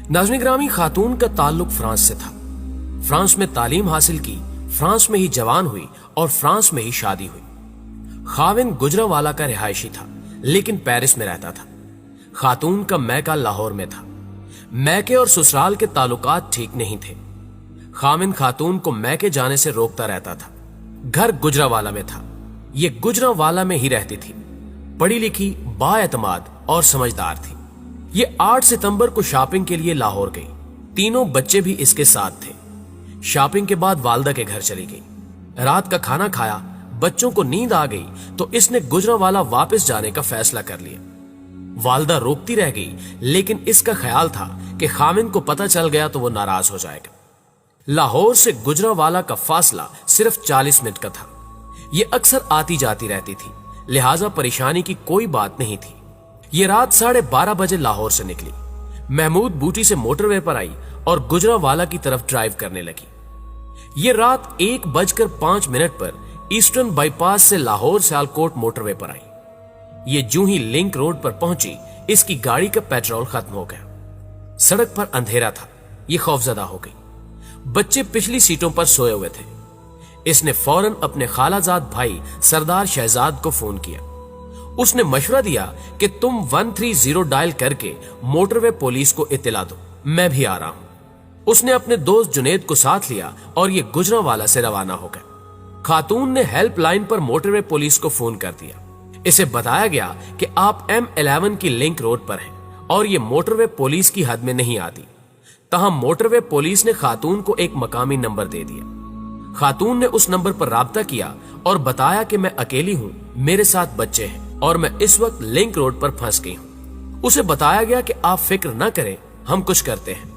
नाज़रीन ग्रामी, खातून का ताल्लुक फ्रांस से था। फ्रांस में तालीम हासिल की, फ्रांस में ही जवान हुई और फ्रांस में ही शादी हुई। खाविंद गुजरावाला का रिहायशी था, लेकिन पेरिस में रहता था। खातून का मैका लाहौर में था। मैके और ससुराल के ताल्लुकात ठीक नहीं थे। खाविंद खातून को मैके जाने से रोकता रहता था। घर गुजरावाला में था। ये गुजरावाला में ही रहती थी। पढ़ी लिखी, बाएतमाद और समझदार थी। ये 8 सितंबर को शॉपिंग के लिए लाहौर गई। तीनों बच्चे भी इसके साथ थे। शॉपिंग के बाद वालदा के घर चली गई। रात का खाना खाया, बच्चों को नींद आ गई तो इसने गुजरावाला वापस जाने का फैसला कर लिया। वालदा रोकती रह गई, लेकिन इसका ख्याल था कि खाविंद को पता चल गया तो वो नाराज हो जाएगा। लाहौर से गुजरावाला का फासला सिर्फ 40 मिनट का था। ये अक्सर आती जाती रहती थी, लिहाजा परेशानी की कोई बात नहीं थी। ये रात 12:30 बजे लाहौर से निकली। महमूद बूटी से मोटरवे पर आई और गुजरावाला की तरफ ड्राइव करने लगी। ये रात 1:05 पर ईस्टर्न बाईपास से लाहौर सियालकोट मोटरवे पर आई। ये जूं ही लिंक रोड पर पहुंची, इसकी गाड़ी का पेट्रोल खत्म हो गया। सड़क पर अंधेरा था। ये खौफजदा हो गई। बच्चे पिछली सीटों पर सोए हुए थे। इसने फौरन अपने खालाजाद भाई सरदार शहजाद को फोन किया। उसने मशवरा दिया कि तुम 130 डायल करके मोटरवे पुलिस को इत्तला दो, मैं भी आ रहा हूं। उसने अपने दोस्त जुनेद को साथ लिया और ये गुजरावाला से रवाना हो गया। खातून ने हेल्पलाइन पर मोटरवे पुलिस को फोन कर दिया। इसे बताया गया कि आप M11 की लिंक रोड पर हैं और ये मोटरवे पुलिस की हद में नहीं आती। तहम मोटरवे पुलिस ने खातून को एक मकामी नंबर दे दिया। खातून ने उस नंबर पर राब्ता किया और बताया कि मैं अकेली हूं, मेरे साथ बच्चे हैं और मैं इस वक्त लिंक रोड पर फंस गई हूं। उसे बताया गया कि आप फिक्र न करें, हम कुछ करते हैं।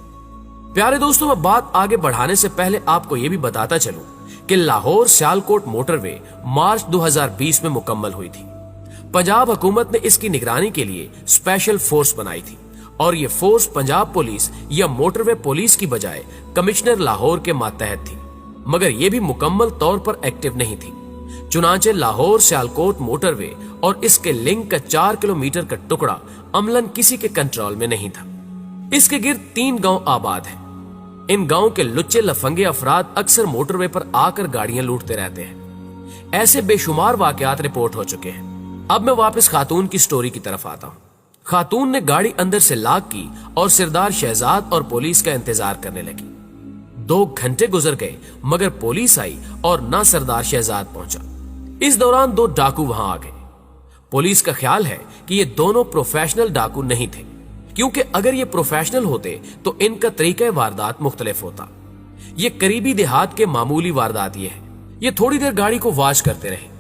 प्यारे दोस्तों, मैं बात आगे बढ़ाने से पहले आपको यह भी बताता चलूं कि लाहौर सियालकोट मोटरवे मार्च 2020 में मुकम्मल हुई थी। पंजाब हुकूमत ने इसकी निगरानी के लिए स्पेशल फोर्स बनाई थी और ये फोर्स पंजाब पुलिस या मोटरवे पुलिस की बजाय कमिश्नर लाहौर के मातहत थी, मगर यह भी मुकम्मल तौर पर एक्टिव नहीं थी। चुनांचे लाहौर सियालकोट मोटरवे और इसके लिंक का 4 किलोमीटर का टुकड़ा अमलन किसी के कंट्रोल में नहीं था। इसके गिर्द 3 गांव आबाद हैं। इन गांव के लुच्चे लफंगे अफराद अक्सर मोटरवे पर आकर गाड़ियां लूटते रहते हैं। ऐसे बेशुमार वाकयात रिपोर्ट हो चुके हैं। अब मैं वापस खातून की स्टोरी की तरफ आता हूं। खातून ने गाड़ी अंदर से लॉक की और सरदार शहजाद और पुलिस का इंतजार करने लगी। 2 घंटे गुजर गए, मगर पुलिस आई और ना सरदार शहजाद पहुंचा। इस दौरान 2 डाकू वहां आ गए। पुलिस का ख्याल है कि ये दोनों प्रोफेशनल डाकू नहीं थे, क्योंकि अगर ये प्रोफेशनल होते तो इनका तरीका वारदात मुख्तलिफ होता। ये करीबी देहात के मामूली वारदात ये है। ये थोड़ी देर गाड़ी को वॉच करते रहे।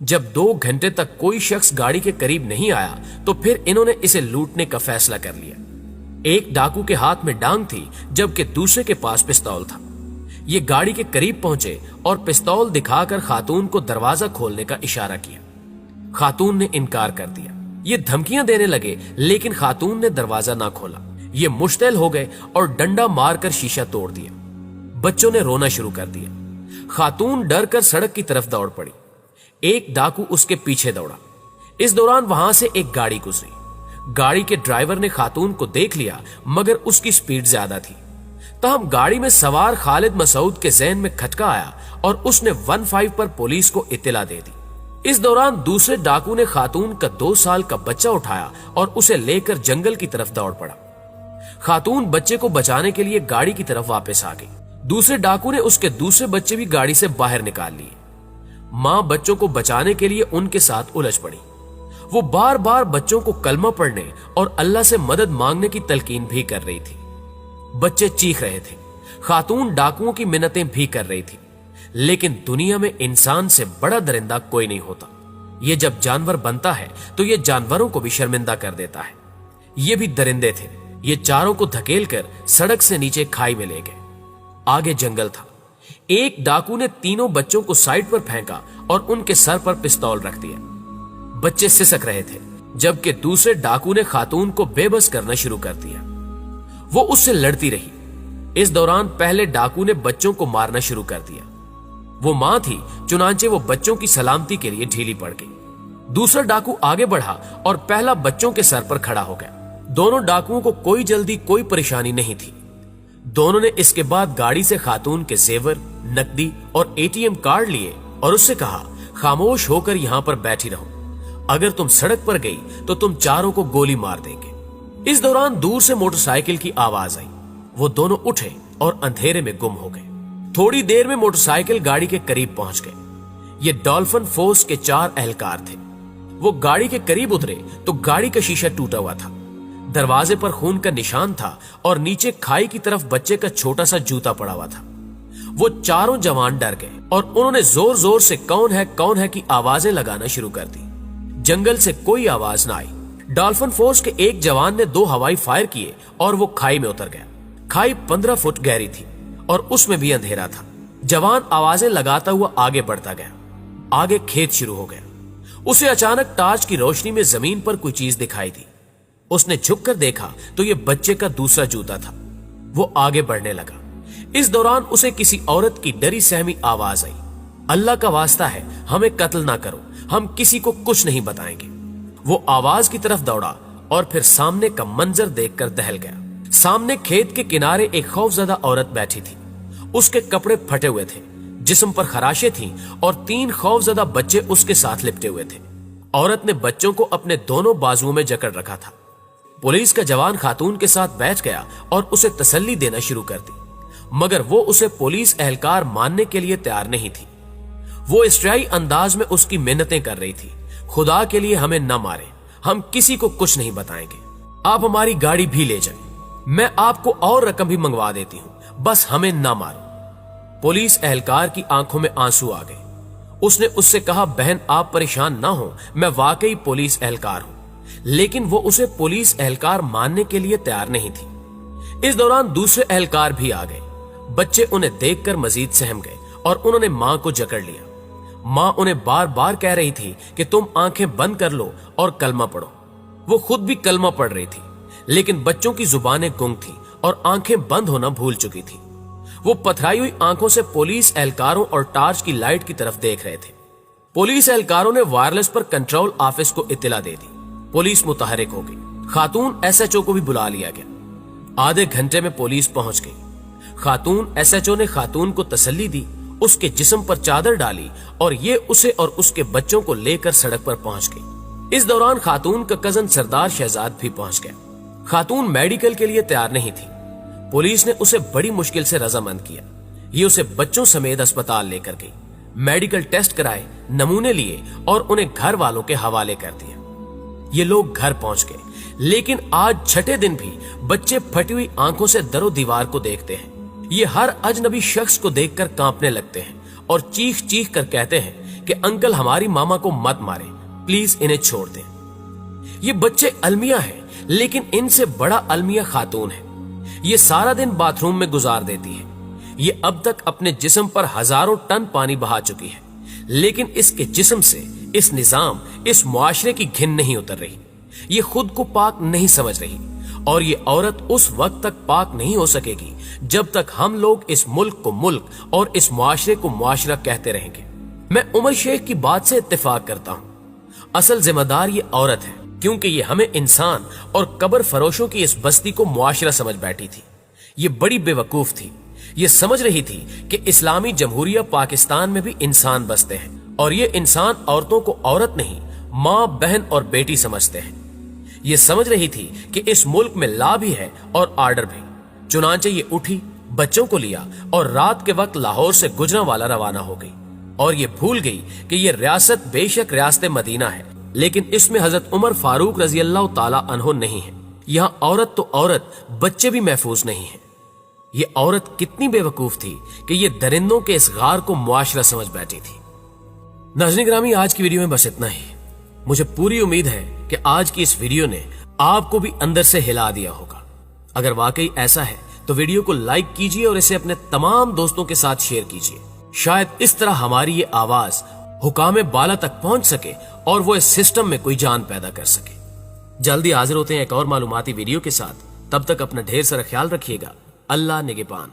जब 2 घंटे तक कोई शख्स गाड़ी के करीब नहीं आया तो फिर इन्होंने इसे लूटने का फैसला कर लिया। एक डाकू के हाथ में डांग थी, जबकि दूसरे के पास पिस्तौल था। ये गाड़ी के करीब पहुंचे और पिस्तौल दिखाकर खातून को दरवाजा खोलने का इशारा किया। खातून ने इनकार कर दिया। ये धमकियां देने लगे, लेकिन खातून ने दरवाजा ना खोला। ये मुश्तिल हो गए और डंडा मारकर शीशा तोड़ दिया। बच्चों ने रोना शुरू कर दिया। खातून डर कर सड़क की तरफ दौड़ पड़ी। एक डाकू उसके पीछे दौड़ा। इस दौरान वहां से एक गाड़ी गुजरी। गाड़ी के ड्राइवर ने खातून को देख लिया, मगर उसकी स्पीड ज्यादा थी। तहम गाड़ी में सवार खालिद मसूद के ज़हन में खटका आया और उसने 15 पर पुलिस को इत्तला दे दी। इस दौरान दूसरे डाकू ने खातून का 2 साल का बच्चा उठाया और उसे लेकर जंगल की तरफ दौड़ पड़ा। खातून बच्चे को बचाने के लिए गाड़ी की तरफ वापस आ गई। दूसरे डाकू ने उसके दूसरे बच्चे भी गाड़ी से बाहर निकाल लिए। मां बच्चों को बचाने के लिए उनके साथ उलझ पड़ी। वो बार बार बच्चों को कलमा पढ़ने और अल्लाह से मदद मांगने की तलकीन भी कर रही थी। बच्चे चीख रहे थे। खातून डाकुओं की मिन्नतें भी कर रही थी, लेकिन दुनिया में इंसान से बड़ा दरिंदा कोई नहीं होता। ये जब जानवर बनता है तो ये जानवरों को भी शर्मिंदा कर देता है। ये भी दरिंदे थे। ये चारों को धकेल कर सड़क से नीचे खाई में ले गए। आगे जंगल था। एक डाकू ने तीनों बच्चों को साइड पर फेंका और उनके सर पर पिस्तौल रख दिया। बच्चे सिसक रहे थे, जबकि दूसरे डाकू ने खातून को बेबस करना शुरू कर दिया। वो उससे लड़ती रही। इस दौरान पहले डाकू ने बच्चों को मारना शुरू कर दिया। वो मां थी, चुनांचे वो बच्चों की सलामती के लिए ढीली पड़ गई। दूसरा डाकू आगे बढ़ा और पहला बच्चों के सर पर खड़ा हो गया। दोनों डाकुओं को कोई जल्दी कोई परेशानी नहीं थी। दोनों ने इसके बाद गाड़ी से खातून के जेवर, नकदी और एटीएम कार्ड लिए और उससे कहा, खामोश होकर यहां पर बैठी रहो, अगर तुम सड़क पर गई तो तुम चारों को गोली मार देंगे। इस दौरान दूर से मोटरसाइकिल की आवाज आई। वो दोनों उठे और अंधेरे में गुम हो गए। थोड़ी देर में मोटरसाइकिल गाड़ी के करीब पहुंच गए। ये डॉल्फिन फोर्स के 4 एहलकार थे। वो गाड़ी के करीब उतरे तो गाड़ी का शीशा टूटा हुआ था, दरवाजे पर खून का निशान था और नीचे खाई की तरफ बच्चे का छोटा सा जूता पड़ा हुआ था। वो चारों जवान डर गए और उन्होंने जोर जोर से कौन है की आवाजें लगाना शुरू कर दी। जंगल से कोई आवाज ना आई। डॉल्फिन फोर्स के एक जवान ने 2 हवाई फायर किए और वो खाई में उतर गया। खाई 15 फुट गहरी थी और उसमें भी अंधेरा था। जवान आवाजें लगाता हुआ आगे बढ़ता गया। आगे खेत शुरू हो गया। उसे अचानक टार्च की रोशनी में जमीन पर कोई चीज दिखाई दी। उसने झुककर देखा तो ये बच्चे का दूसरा जूता था। वो आगे बढ़ने लगा। इस दौरान उसे किसी औरत की डरी सहमी आवाज आई, अल्लाह का वास्ता है, हमें कत्ल ना करो, हम किसी को कुछ नहीं बताएंगे। वो आवाज की तरफ दौड़ा और फिर सामने का मंजर देखकर दहल गया। सामने खेत के किनारे एक खौफजदा औरत बैठी थी। उसके कपड़े फटे हुए थे, जिस्म पर खराशें थीं और 3 खौफजदा बच्चे उसके साथ लिपटे हुए थे। औरत ने बच्चों को अपने दोनों बाजुओं में जकड़ रखा था। पुलिस का जवान खातून के साथ बैठ गया और उसे तसल्ली देना शुरू कर दी, मगर वो उसे पुलिस एहलकार मानने के लिए तैयार नहीं थी। वो इस्राई अंदाज में उसकी मिन्नतें कर रही थी, खुदा के लिए हमें न मारे, हम किसी को कुछ नहीं बताएंगे, आप हमारी गाड़ी भी ले जाएं, मैं आपको और रकम भी मंगवा देती हूं, बस हमें न मारो। पुलिस एहलकार की आंखों में आंसू आ गए। उसने उससे कहा, बहन आप परेशान ना हो, मैं वाकई पुलिस एहलकार हूं। लेकिन वो उसे पुलिस एहलकार मानने के लिए तैयार नहीं थी। इस दौरान दूसरे एहलकार भी आ गए। बच्चे उन्हें देखकर मजीद सहम गए और उन्होंने मां को जकड़ लिया। मां उन्हें बार बार कह रही थी कि तुम आंखें बंद कर लो और कलमा पढ़ो। वो खुद भी कलमा पढ़ रही थी, लेकिन बच्चों की जुबानें गुंग थी और आंखें बंद होना भूल चुकी थी। वो पथराई हुई आंखों से पुलिस एहलकारों और टार्च की लाइट की तरफ देख रहे थे। पुलिस एहलकारों ने वायरलेस पर कंट्रोल ऑफिस को इत्तला दे दी। पुलिस मुतहरिक हो गई। खातून एसएचओ को भी बुला लिया गया। आधे घंटे में पुलिस पहुंच गई। खातून एसएचओ ने खातून को तसल्ली दी, उसके जिस्म पर चादर डाली और ये उसे और उसके बच्चों को लेकर सड़क पर पहुंच गई। इस दौरान खातून का कजन सरदार शहजाद भी पहुंच गया। खातून मेडिकल के लिए तैयार नहीं थी। पुलिस ने उसे बड़ी मुश्किल से रजामंद किया। ये उसे बच्चों समेत अस्पताल लेकर गई। मेडिकल टेस्ट कराए, नमूने लिए और उन्हें घर वालों के हवाले कर दिया। ये लोग घर पहुंच गए, लेकिन आज छठे दिन भी बच्चे फटी हुई आंखों से दरो दीवार को देखते हैं। ये हर अजनबी शख्स को देखकर कांपने लगते हैं और चीख चीख कर कहते हैं कि अंकल हमारी मामा को मत मारे, प्लीज इन्हें छोड़ दें। ये बच्चे अलमिया हैं, लेकिन इनसे बड़ा अलमिया खातून है। ये सारा दिन बाथरूम में गुजार देती है। ये अब तक अपने जिस्म पर हजारों टन पानी बहा चुकी है, लेकिन इसके जिस्म से इस निजाम, इस मुआशरे की घिन नहीं उतर रही। ये खुद को पाक नहीं समझ रही और ये औरत उस वक्त तक पाक नहीं हो सकेगी जब तक हम लोग इस मुल्क को मुल्क और इस मुआशरे को मुआशरा कहते रहेंगे। मैं उमर शेख की बात से इत्तेफाक करता हूँ। असल जिम्मेदार ये औरत है, क्योंकि ये हमें इंसान और कब्र फरोशों की इस बस्ती को मुआशरा समझ बैठी थी। ये बड़ी बेवकूफ थी। ये समझ रही थी कि इस्लामी जमहूरिया पाकिस्तान में भी इंसान बसते हैं और ये इंसान औरतों को औरत नहीं, माँ, बहन और बेटी समझते हैं। ये समझ रही थी कि इस मुल्क में लॉ भी है और आर्डर भी। चुनांचे ये उठी, बच्चों को लिया और रात के वक्त लाहौर से गुजरांवाला रवाना हो गई। और ये भूल गई कि ये रियासत बेशक रियासत मदीना है, लेकिन इसमें हजरत उमर फारूक रजी अल्लाह ताला अन्हो नहीं है। यहाँ औरत तो औरत, बच्चे भी महफूज नहीं है। ये औरत कितनी बेवकूफ थी कि ये दरिंदों के इस गार को मुआशरा समझ बैठी थी। नाज़रीन ग्रामी, आज की वीडियो में बस इतना ही। मुझे पूरी उम्मीद है कि आज की इस वीडियो ने आपको भी अंदर से हिला दिया होगा। अगर वाकई ऐसा है तो वीडियो को लाइक कीजिए और इसे अपने तमाम दोस्तों के साथ शेयर कीजिए। शायद इस तरह हमारी ये आवाज हुकामे बाला तक पहुंच सके और वो इस सिस्टम में कोई जान पैदा कर सके। जल्दी हाजिर होते हैं एक और मालूमाती वीडियो के साथ। तब तक अपना ढेर सारा ख्याल रखिएगा। अल्लाह निगहबान।